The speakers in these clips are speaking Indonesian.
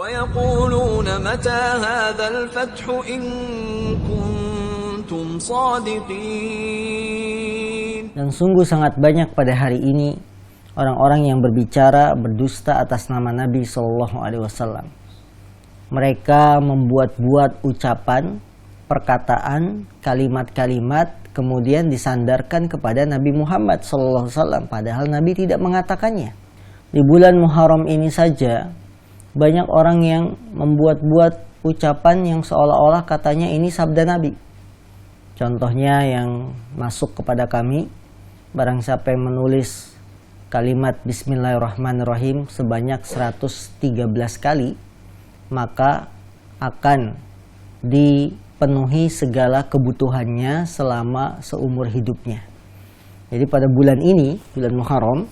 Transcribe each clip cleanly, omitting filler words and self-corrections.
ويقولون متى هذا الفتح إن كنتم صادقين. Dan sungguh sangat banyak pada hari ini orang-orang yang berbicara berdusta atas nama Nabi Shallallahu Alaihi Wasallam. Mereka membuat-buat ucapan, perkataan, kalimat-kalimat, kemudian disandarkan kepada Nabi Muhammad Shallallahu Alaihi Wasallam, padahal Nabi tidak mengatakannya. Di bulan Muharram ini saja banyak orang yang membuat-buat ucapan yang seolah-olah katanya ini sabda Nabi. Contohnya yang masuk kepada kami, barang siapa yang menulis kalimat Bismillahirrahmanirrahim sebanyak 113 kali, maka akan dipenuhi segala kebutuhannya selama seumur hidupnya. Jadi pada bulan ini, bulan Muharram,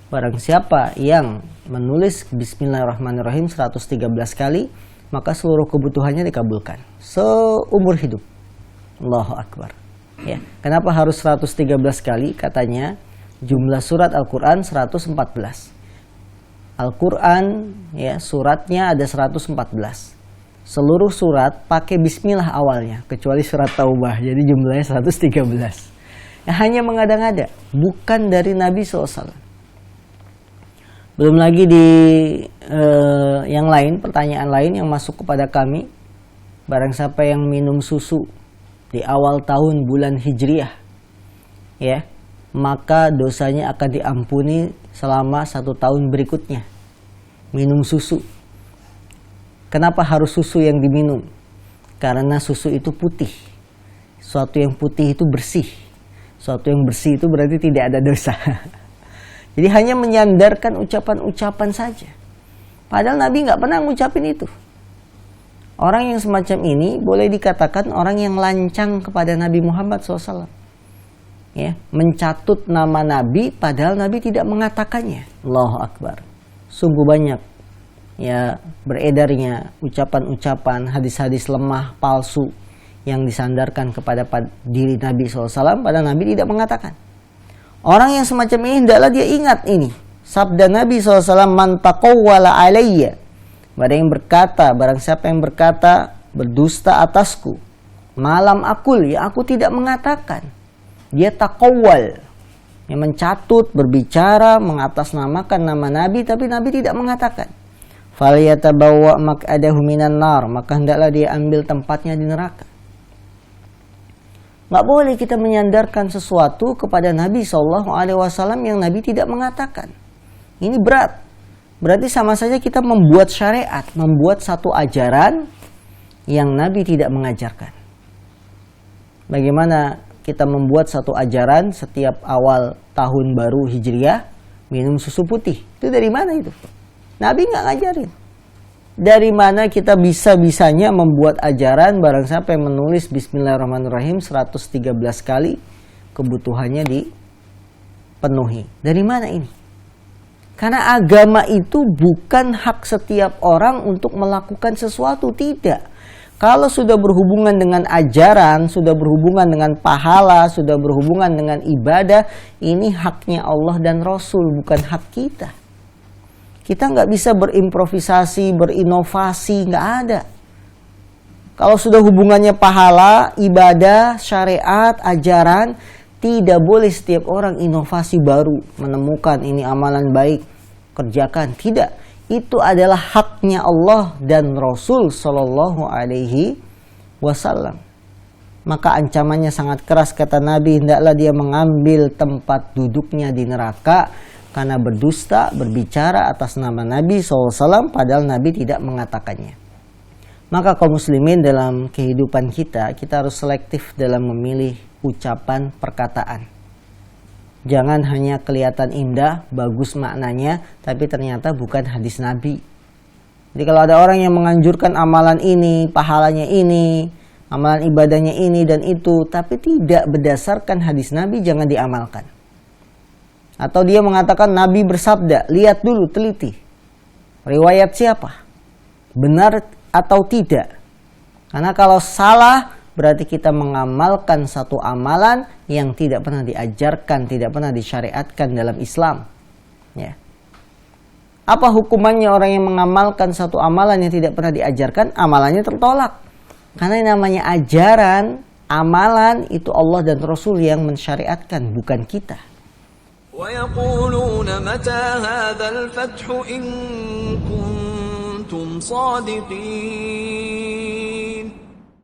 barang siapa yang menulis Bismillahirrahmanirrahim 113 kali, maka seluruh kebutuhannya dikabulkan seumur hidup. Allahu Akbar. Ya, kenapa harus 113 kali? Katanya jumlah surat Al-Quran 114. Al-Quran ya, suratnya ada 114. Seluruh surat pakai bismillah awalnya, kecuali surat Taubah, jadi jumlahnya 113. Ya, hanya mengada-ngada, bukan dari Nabi SAW. Belum lagi di yang lain, pertanyaan lain yang masuk kepada kami, barang siapa yang minum susu di awal tahun bulan Hijriah, ya, maka dosanya akan diampuni selama 1 tahun berikutnya. Minum susu. Kenapa harus susu yang diminum? Karena susu itu putih. Suatu yang putih itu bersih. Suatu yang bersih itu berarti tidak ada dosa. Jadi hanya menyandarkan ucapan-ucapan saja. Padahal Nabi nggak pernah ngucapin itu. Orang yang semacam ini boleh dikatakan orang yang lancang kepada Nabi Muhammad SAW. Ya, mencatut nama Nabi padahal Nabi tidak mengatakannya. Allahu Akbar. Sungguh banyak ya beredarnya ucapan-ucapan, hadis-hadis lemah, palsu yang disandarkan kepada diri Nabi SAW padahal Nabi tidak mengatakan. Orang yang semacam ini hendaklah dia ingat ini sabda Nabi SAW, man taqawwala alayya. Barang siapa yang berkata berdusta atasku, malam akul, ya aku tidak mengatakan. Dia taqawwal, yang mencatut, berbicara, mengatasnamakan nama Nabi, tapi Nabi tidak mengatakan. Falyatabawwa maq'adahu minan nar, maka hendaklah dia ambil tempatnya di neraka. Nggak boleh kita menyandarkan sesuatu kepada Nabi SAW yang Nabi tidak mengatakan. Ini berat. Berarti sama saja kita membuat syariat, membuat satu ajaran yang Nabi tidak mengajarkan. Bagaimana kita membuat satu ajaran setiap awal tahun baru Hijriah minum susu putih? Itu dari mana itu? Nabi nggak ngajarin. Dari mana kita bisa-bisanya membuat ajaran barang siapa yang menulis Bismillahirrahmanirrahim 113 kali kebutuhannya dipenuhi? Dari mana ini? Karena agama itu bukan hak setiap orang untuk melakukan sesuatu, tidak. Kalau sudah berhubungan dengan ajaran, sudah berhubungan dengan pahala, sudah berhubungan dengan ibadah, ini haknya Allah dan Rasul, bukan hak kita. Kita nggak bisa berimprovisasi, berinovasi, nggak ada. Kalau sudah hubungannya pahala, ibadah, syariat, ajaran, tidak boleh setiap orang inovasi baru, menemukan ini amalan baik, kerjakan. Tidak. Itu adalah haknya Allah dan Rasul Sallallahu Alaihi Wasallam. Maka ancamannya sangat keras, kata Nabi, hendaklah dia mengambil tempat duduknya di neraka karena berdusta, berbicara atas nama Nabi SAW padahal Nabi tidak mengatakannya. Maka kaum muslimin dalam kehidupan kita harus selektif dalam memilih ucapan perkataan. Jangan hanya kelihatan indah, bagus maknanya, tapi ternyata bukan hadis Nabi. Jadi kalau ada orang yang menganjurkan amalan ini, pahalanya ini, amalan ibadahnya ini dan itu, tapi tidak berdasarkan hadis Nabi, jangan diamalkan. Atau dia mengatakan Nabi bersabda, lihat dulu, teliti. Riwayat siapa? Benar atau tidak? Karena kalau salah, berarti kita mengamalkan satu amalan yang tidak pernah diajarkan, tidak pernah disyariatkan dalam Islam. Ya. Apa hukumannya orang yang mengamalkan satu amalan yang tidak pernah diajarkan? Amalannya tertolak. Karena yang namanya ajaran, amalan itu Allah dan Rasul yang mensyariatkan, bukan kita. وَيَقُولُونَ مَتَى هَذَا الْفَتْحُ إِن كُنتُمْ صَادِقِينَ